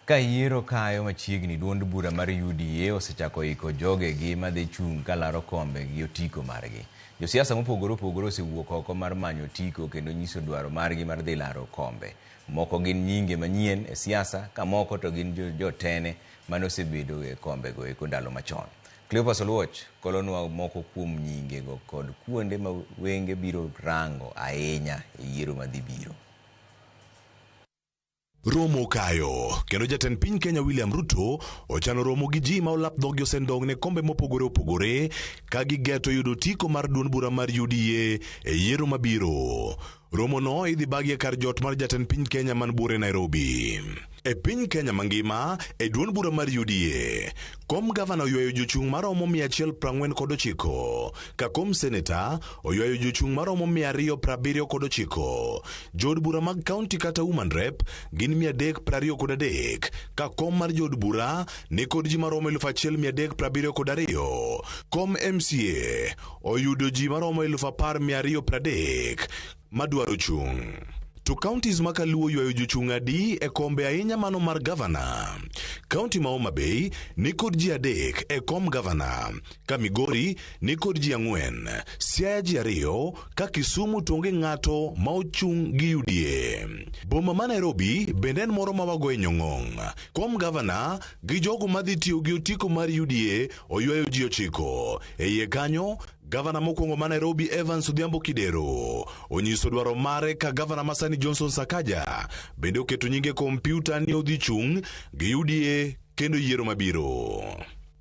Ka yiero kayo machiegni, duond bura mar UDA osechako iko jogegi madhi chung' kalaro kombe gi otiko margi. Josiasa mopogore opogore osewuok oko mar manyo otiko kendo nyiso dwaro margi mar dhi laro kombe. Moko gin nyinge manyien e siasa, ka moko to gin jotene mane osebedo e kombego eko ndalo machon. Cleophas Oluoch kolonwa moko kuom nyingego kod kuonde ma wenge biro rango ahinya e yiero madhi biro. Romo kayo, kendo jatend piny Kenya William Ruto ochano romo gi ji ma olap dhogi osendong ne kombe mopogore opogore ka gigeto yudo tiko mar duond bura mar UDA e yiero mabiro. Romo no idhi bagie kar jot mar jatend piny Kenya man bure Nairobi. E piny Kenya mangima, e duond bura mar UDA, kom gavana oyuayo jochung' maromo 149, ka kom seneta oyuayo jochung' maromo 279. Jod bura mag kaunti kata woman rep gin 323, ka kom mar jod bura ni kod ji maromo 1372. Kom MCA oyudo ji maromo 10,230 madwaro chung'. To counties makaluo yuayo jochung' adi e kombe ahinya mano mar gavana. County ma Homa Bay ni kod ji 3 e kom gavana, ka Migori ni kod ji 4, Siaya ji 2, ka Kisumu tonge ng'ato ma ochung' gi UDA. Boma ma Nairobi bende en moro ma wago e nyong'ong'. Kom gavana gi jogo madhi tiyo gi otiko mar UDA oyuayo ji 9. E iye kanyo, gavana mokwongo ma Nairobi Evans Odhiambo Kidero onyiso dwaro mare ka gavana masani Johnson Sakaja bende oketo nyinge kompyuta ni odhi chung' gi UDA kendo yiero mabiro.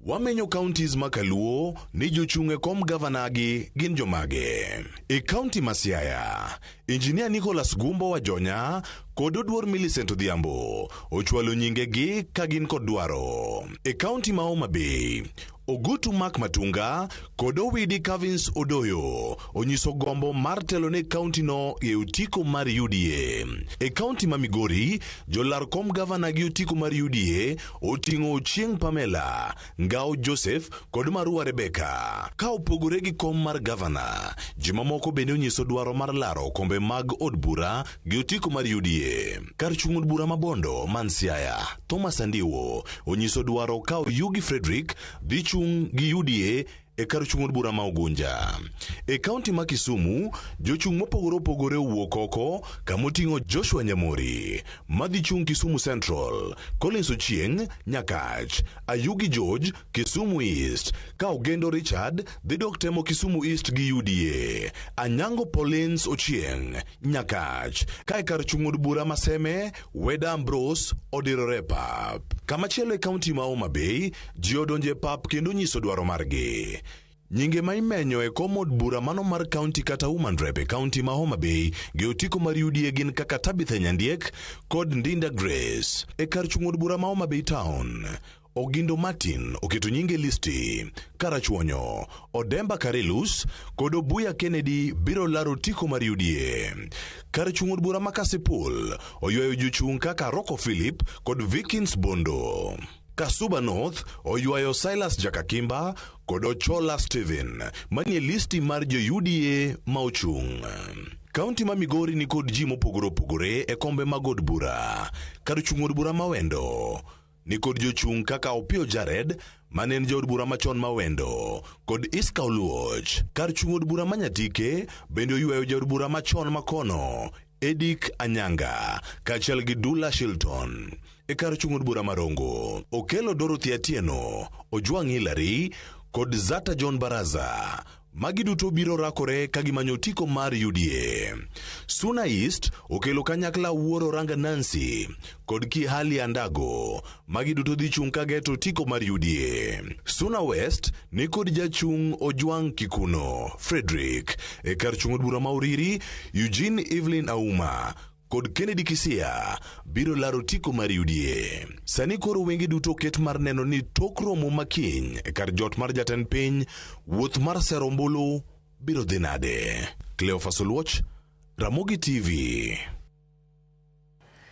Wamenyo counties makaluo ni jochung' e kom gavana gi gin jomage. E county ma Siaya, Engineer Nicholas Gumbo Wajonya kod Oduor Millicent Odhiambo ochwalo nyinge gi ka gin kod dwaro. E county ma Homa Bay, Ogutu Mark Matunga kod Owidi Kavins Odoyo onyiso gombo mar telo ne county no e otiko mar UDA. E county ma Migori, jolar kom gavana gi otiko mar UDA oting'o Ochieng' Pamela, Ngao Joseph kod Marua Rebecca. Ka opogore gi kom mar gavana, jimamoko bende onyiso dwaro mar laro kombe mag od bura gi otiko mar UDA. Kar chung' od bura mabondo man Siaya, Thomas Andiwo onyiso dwaro ka Yugi Frederick dhi chung' gi UDA e kar chung' od bura ma Ugunja. E county ma Kisumu, jochung' mopogore opogore owuok oko kamoting'o Joshua Nyamori madhi chung' Kisumu Central, Collins Ochieng' Nyakach, Ayugi George Kisumu East, ka Ogendo Richard dhi dok temo Kisumu East gi UDA. Anyango Paulins Ochieng' Nyakach, ka e kar chung' od bura Maseme Weda Ambrose odirore pap. Kamachielo e county ma Homa Bay, ji odonje pap kendo nyiso dwaro margi. Nyinge ma imenyo e kom od bura mano mar county kata woman rep e county ma Homa Bay gi otiko mar UDA gin kaka Tabitha Nyandiek kod Ndinda Grace. E kar chung' od bura ma Homa Bay Town, Ogindo Martin oketo nyinge listi. Karachuonyo, Odemba Karelus kod Obuya Kennedy biro laro tiko mar UDA. Kar chung' od bura ma Kasipul oyuayo jochung' kaka Rocco Philip kod Vikins Bondo. Kasuba North oyuayo Silas Jakakimba kod Ochola Steven manie listi mar jo UDA ma ochung'. County ma Migori ni kod ji mopogore opogore e kombe mag od bura. Kar chung' od bura ma Wendo ni kod jochung' kaka Opio Jared mane en jod bura machon ma Wendo kod Iska Oluoch. Kar chung' od bura ma Nyatike bende oyuayo jod bura machon makono Edik Anyanga kachiel gi Dula Shilton. E kar chung' od bura Marongo, Okelo Dorothy Atieno, Ojwang' Hillary kod Zata John Baraza magi duto biro rakore ka gimanyo tiko mar UDA. Suna East okelo kanyakla Wuoro Ranga Nancy kod Kihali Andago magi duto dhi chung' ka geto tiko mar UDA. Suna West ni kod jachung' Ojwang' Kikuno Frederick. E kar chung' od bura ma Uriri, Eugene Evelyn Auma kod Kennedy Kisia biro laro tiko mar UDA. Sani koro wenge duto ket mar neno ni tok romo makiny e kar jot mar jatend piny, wuoth mar sero ombulu biro dhi nade. Cleophas Oluoch, Ramogi TV.